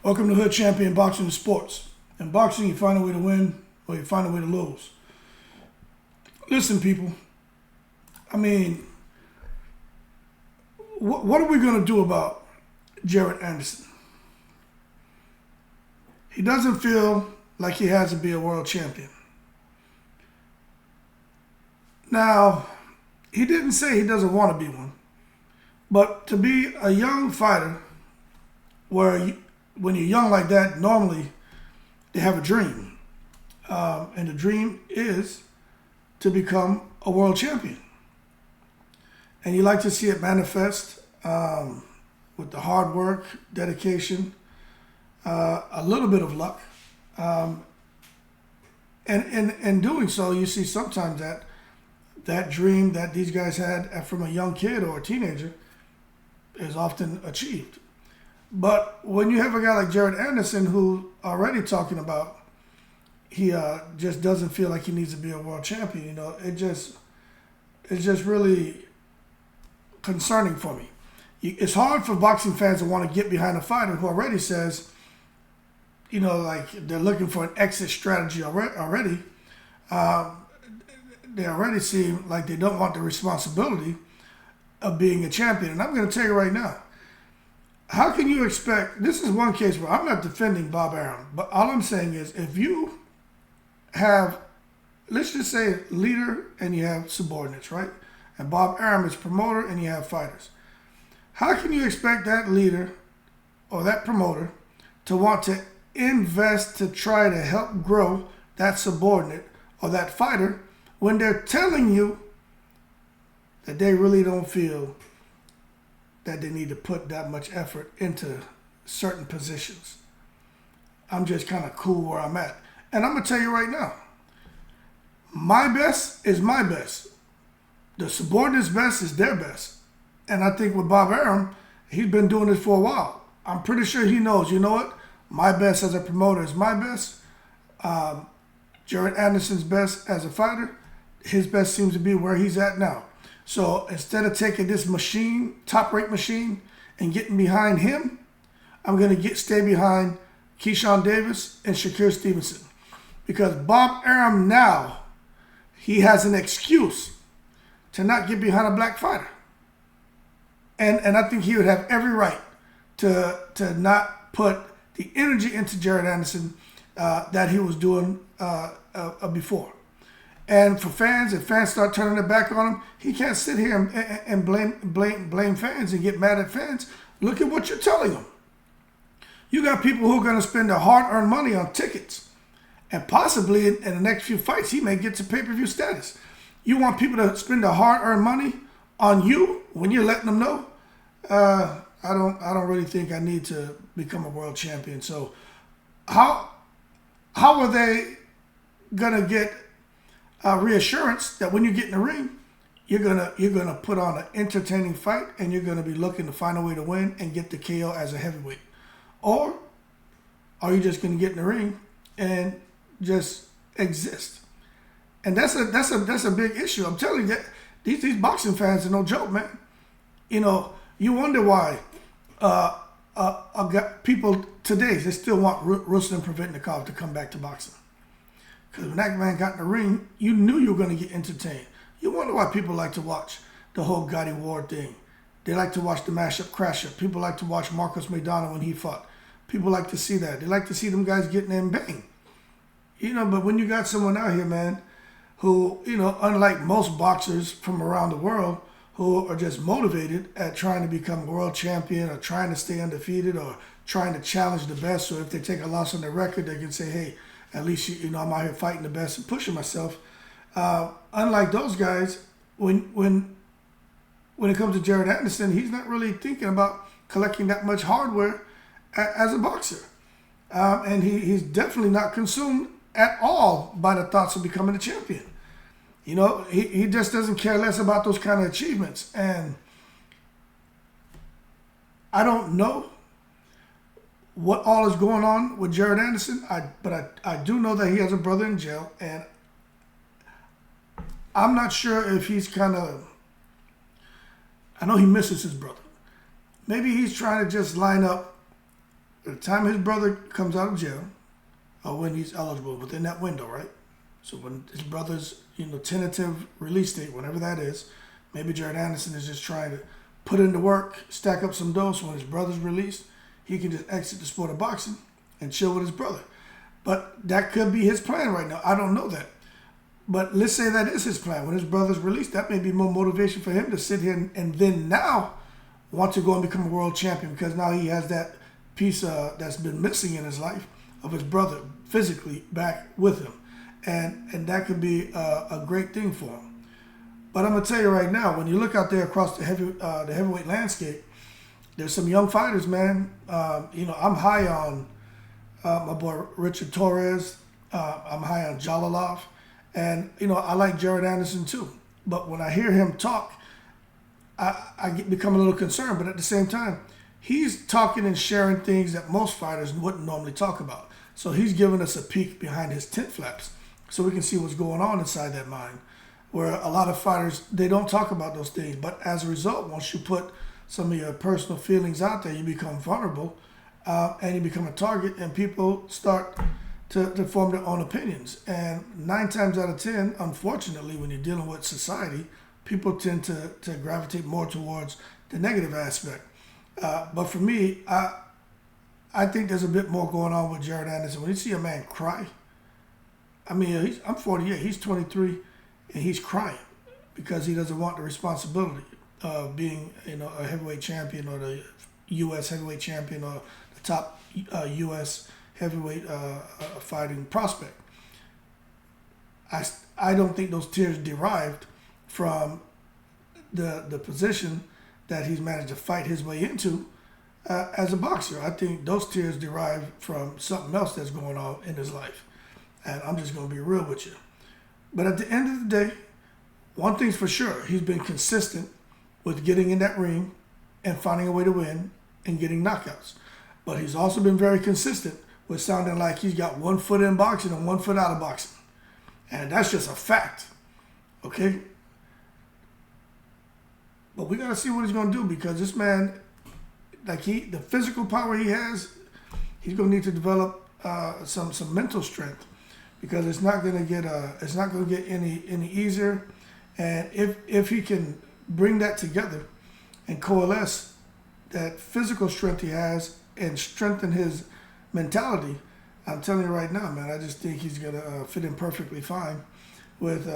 Welcome to Hood Champion Boxing and Sports. In boxing, you find a way to win or you find a way to lose. Listen, people. I mean, what are we going to do about Jarrell Anderson? He doesn't feel like he has to be a world champion. Now, he didn't say he doesn't want to be one. But to be a young fighter, when you're young like that, normally they have a dream. And the dream is to become a world champion. And you like to see it manifest with the hard work, dedication, a little bit of luck. And in doing so, you see sometimes that dream that these guys had from a young kid or a teenager is often achieved. But when you have a guy like Jarrell Anderson who already talking about he just doesn't feel like he needs to be a world champion, it's just really concerning for me. It's hard for boxing fans to want to get behind a fighter who already says, like they're looking for an exit strategy already. They already seem like they don't want the responsibility of being a champion. And I'm going to tell you right now, how can you expect, this is one case where I'm not defending Bob Arum, but all I'm saying is if you have, let's just say leader and you have subordinates, right? And Bob Arum is promoter and you have fighters. How can you expect that leader or that promoter to want to invest to try to help grow that subordinate or that fighter when they're telling you that they really don't feel that they need to put that much effort into certain positions? I'm just kind of cool where I'm at. And I'm going to tell you right now, my best is my best. The subordinate's best is their best. And I think with Bob Arum, he's been doing this for a while. I'm pretty sure he knows, you know what? My best as a promoter is my best. Jarrell Anderson's best as a fighter, his best seems to be where he's at now. So instead of taking this machine, top-rate machine, and getting behind him, I'm going to stay behind Keyshawn Davis and Shakur Stevenson. Because Bob Arum now, he has an excuse to not get behind a black fighter. And I think he would have every right to not put the energy into Jarrell Anderson that he was doing before. And for fans, if fans start turning their back on him, he can't sit here and blame fans and get mad at fans. Look at what you're telling them. You got people who are going to spend their hard-earned money on tickets. And possibly in the next few fights, he may get to pay-per-view status. You want people to spend their hard-earned money on you when you're letting them know? I don't really think I need to become a world champion. So how are they going to get reassurance that when you get in the ring, you're gonna put on an entertaining fight and you're gonna be looking to find a way to win and get the KO as a heavyweight? Or are you just gonna get in the ring and just exist? And that's a big issue. I'm telling you that these boxing fans are no joke, man. You wonder why people today, they still want Ruslan Provetnikov to come back to boxing. Because when that man got in the ring, you knew you were going to get entertained. You wonder why people like to watch the whole Gotti Ward thing. They like to watch the mashup crasher. People like to watch Marcos Maidana when he fought. People like to see that. They like to see them guys getting in bang. But when you got someone out here, man, who, unlike most boxers from around the world, who are just motivated at trying to become world champion or trying to stay undefeated or trying to challenge the best. So if they take a loss on their record, they can say, hey, at least, I'm out here fighting the best and pushing myself. Unlike those guys, when it comes to Jarrell Anderson, he's not really thinking about collecting that much hardware as a boxer. And he's definitely not consumed at all by the thoughts of becoming a champion. He just doesn't care less about those kind of achievements. And I don't know what all is going on with Jarrell Anderson, but I do know that he has a brother in jail, and I'm not sure if he's I know he misses his brother. Maybe he's trying to just line up By the time his brother comes out of jail, or when he's eligible, within that window, right? So when his brother's, tentative release date, whenever that is, maybe Jared Anderson is just trying to put in the work, stack up some dough, so when his brother's released, he can just exit the sport of boxing and chill with his brother. But that could be his plan right now. I don't know that. But let's say that is his plan. When his brother's released, that may be more motivation for him to sit here and then now want to go and become a world champion, because now he has that piece that's been missing in his life of his brother physically back with him. And that could be a great thing for him. But I'm going to tell you right now, when you look out there across the heavyweight landscape, there's some young fighters, man. I'm high on my boy Richard Torres. I'm high on Jalalov. And, I like Jared Anderson too. But when I hear him talk, I become a little concerned. But at the same time, he's talking and sharing things that most fighters wouldn't normally talk about. So he's giving us a peek behind his tent flaps so we can see what's going on inside that mind, where a lot of fighters, they don't talk about those things. But as a result, once you put some of your personal feelings out there, you become vulnerable and you become a target, and people start to form their own opinions. And 9 times out of 10, unfortunately, when you're dealing with society, people tend to gravitate more towards the negative aspect. But for me, I think there's a bit more going on with Jared Anderson. When you see a man cry, I mean, I'm 48, he's 23, and he's crying because he doesn't want the responsibility of being, a heavyweight champion, or the U.S. heavyweight champion, or the top U.S. heavyweight fighting prospect. I don't think those tears derived from the position that he's managed to fight his way into as a boxer. I think those tears derive from something else that's going on in his life. And I'm just going to be real with you. But at the end of the day, one thing's for sure, he's been consistent with getting in that ring and finding a way to win and getting knockouts. But he's also been very consistent with sounding like he's got 1 foot in boxing and 1 foot out of boxing. And that's just a fact. Okay? But we got to see what he's going to do, because this man, the physical power he has, he's going to need to develop some mental strength, because it's not going to get any easier. And if he can bring that together and coalesce that physical strength he has and strengthen his mentality, I'm telling you right now, man, I just think he's going to fit in perfectly fine with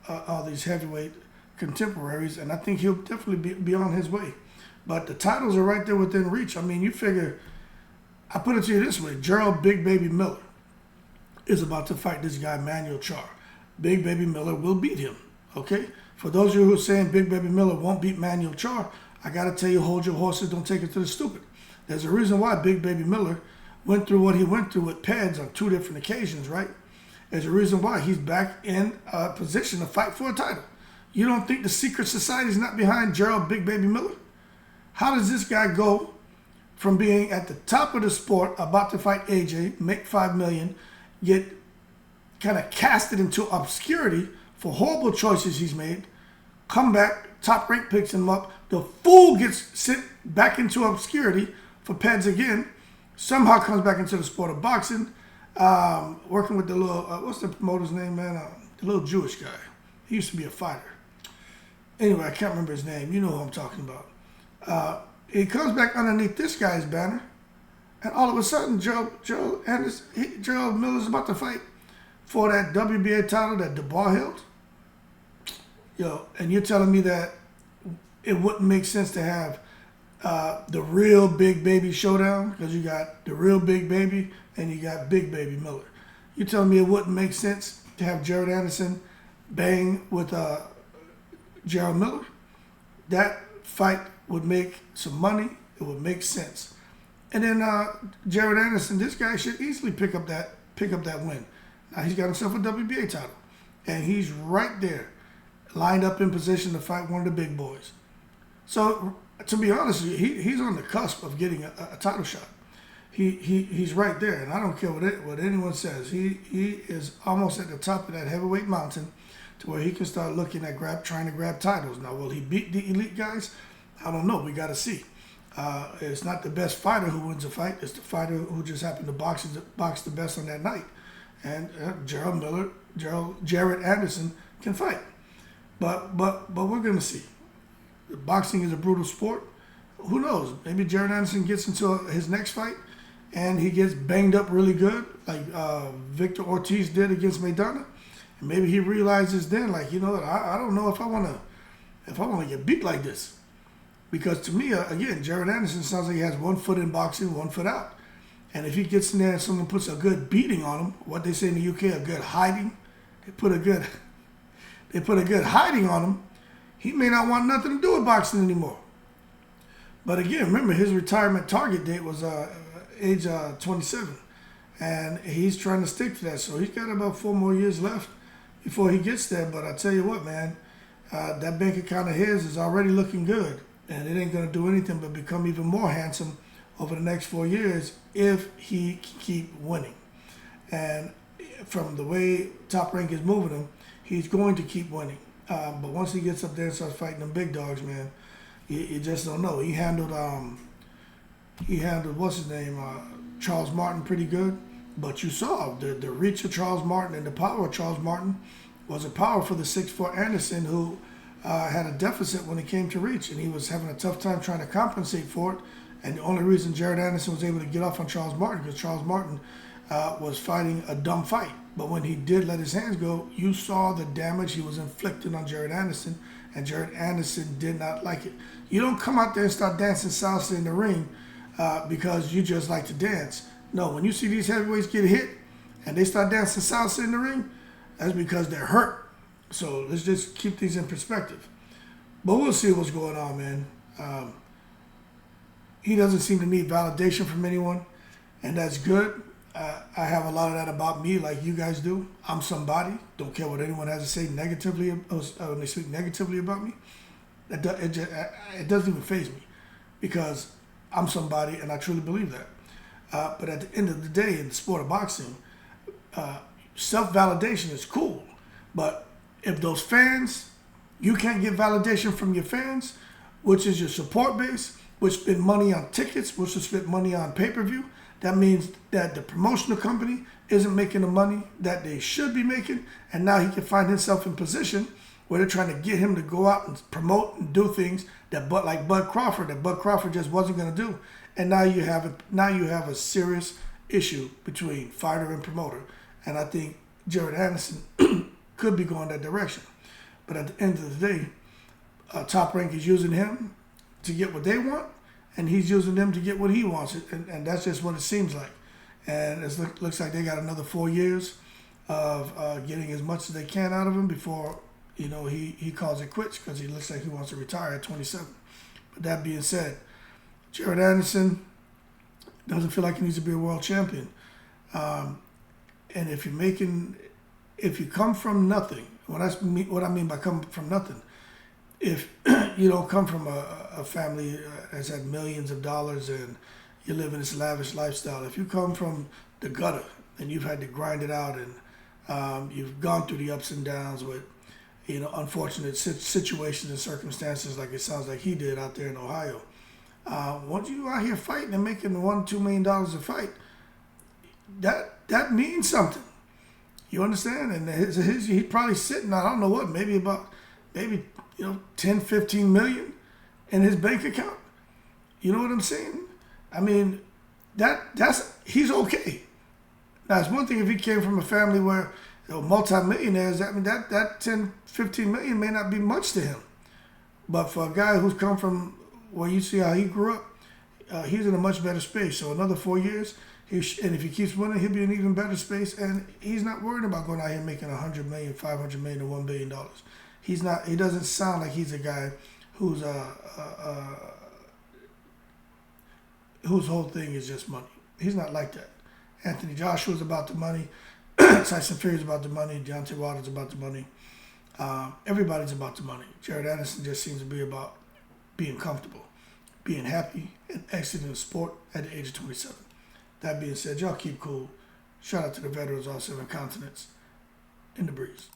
all these heavyweight contemporaries, and I think he'll definitely be on his way. But the titles are right there within reach. I mean, you figure, I put it to you this way, Jarrell Big Baby Miller is about to fight this guy, Manuel Char. Big Baby Miller will beat him, okay? For those of you who are saying Big Baby Miller won't beat Manuel Char, I got to tell you, hold your horses, don't take it to the stupid. There's a reason why Big Baby Miller went through what he went through with Peds on 2 different occasions, right? There's a reason why he's back in a position to fight for a title. You don't think the secret society is not behind Jarrell Big Baby Miller? How does this guy go from being at the top of the sport, about to fight AJ, make $5 million, get kind of casted into obscurity for horrible choices he's made, come back, Top Rank picks him up, the fool gets sent back into obscurity for Peds again, somehow comes back into the sport of boxing, working with the little, what's the promoter's name, man? The little Jewish guy. He used to be a fighter. Anyway, I can't remember his name. You know who I'm talking about. He comes back underneath this guy's banner, and all of a sudden, Jarrell Miller's about to fight for that WBA title that Dubois held. And you're telling me that it wouldn't make sense to have the real Big Baby showdown, because you got the real Big Baby and you got Big Baby Miller. You're telling me it wouldn't make sense to have Jared Anderson bang with Jarrell Miller? That fight would make some money. It would make sense. And then Jared Anderson, this guy should easily pick up that win. Now he's got himself a WBA title, and he's right there, lined up in position to fight one of the big boys. So to be honest with you, he's on the cusp of getting a title shot. He's right there, and I don't care what anyone says. He is almost at the top of that heavyweight mountain, to where he can start looking at trying to grab titles. Now, will he beat the elite guys? I don't know. We got to see. It's not the best fighter who wins a fight. It's the fighter who just happened to box the best on that night. And Jarrell Miller, Jared Anderson can fight. But we're going to see. Boxing is a brutal sport. Who knows? Maybe Jared Anderson gets into his next fight and he gets banged up really good, like Victor Ortiz did against Maidana. And maybe he realizes then, like, you know what, I don't know if I want to get beat like this. Because to me, again, Jared Anderson sounds like he has 1 foot in boxing, 1 foot out. And if he gets in there and someone puts a good beating on him, what they say in the UK, a good hiding, they put a good hiding on him, he may not want nothing to do with boxing anymore. But again, remember, his retirement target date was age 27. And he's trying to stick to that. So he's got about 4 more years left before he gets there. But I tell you what, man, that bank account of his is already looking good. And it ain't going to do anything but become even more handsome over the next 4 years if he can keep winning. And from the way Top Rank is moving him, he's going to keep winning. But once he gets up there and starts fighting them big dogs, man, you just don't know. He handled what's his name, Charles Martin pretty good. But you saw the reach of Charles Martin and the power of Charles Martin was a power for the 6'4" Anderson, who had a deficit when it came to reach, and he was having a tough time trying to compensate for it. And the only reason Jared Anderson was able to get off on Charles Martin because Charles Martin was fighting a dumb fight. But when he did let his hands go, you saw the damage he was inflicting on Jared Anderson, and Jared Anderson did not like it. You don't come out there and start dancing salsa in the ring because you just like to dance. No, when you see these heavyweights get hit and they start dancing salsa in the ring, that's because they're hurt. So let's just keep things in perspective. But we'll see what's going on, man. He doesn't seem to need validation from anyone, and that's good. I have a lot of that about me, like you guys do. I'm somebody. Don't care what anyone has to say negatively when they speak negatively about me. It doesn't even faze me because I'm somebody, and I truly believe that. But at the end of the day, in the sport of boxing, self-validation is cool. But if those fans, you can't get validation from your fans, which is your support base, which spend money on tickets, which will spend money on pay-per-view, that means that the promotional company isn't making the money that they should be making, and now he can find himself in position where they're trying to get him to go out and promote and do things that Bud Crawford just wasn't going to do. And now you have a serious issue between fighter and promoter. And I think Jared Anderson could be going that direction. But at the end of the day, Top Rank is using him to get what they want, and he's using them to get what he wants. And that's just what it seems like. And it looks like they got another 4 years of getting as much as they can out of him before, you know, he calls it quits because he looks like he wants to retire at 27. But that being said, Jared Anderson doesn't feel like he needs to be a world champion. And if you come from nothing, what I mean by come from nothing, if you don't come from a family that's had millions of dollars and you live in this lavish lifestyle, if you come from the gutter and you've had to grind it out and you've gone through the ups and downs with, you know, unfortunate situations and circumstances like it sounds like he did out there in Ohio, once you out here fighting and making $1-2 million a fight, that means something. You understand? And he's probably sitting, I don't know what, maybe 10, 15 million in his bank account. You know what I'm saying? I mean, he's okay. Now, it's one thing if he came from a family where, you know, multimillionaires, I mean, that 10, 15 million may not be much to him. But for a guy who's come from where you see how he grew up, he's in a much better space. So another 4 years, and if he keeps winning, he'll be in an even better space. And he's not worried about going out here making $100 million, $500 million, or $1 billion. He's not. He doesn't sound like he's a guy whose whole thing is just money. He's not like that. Anthony Joshua's about the money. Tyson Fury's about the money. Deontay Wilder's about the money. Everybody's about the money. Jared Anderson just seems to be about being comfortable, being happy, and exiting the sport at the age of 27. That being said, y'all keep cool. Shout out to the veterans, all 7 continents. In the breeze.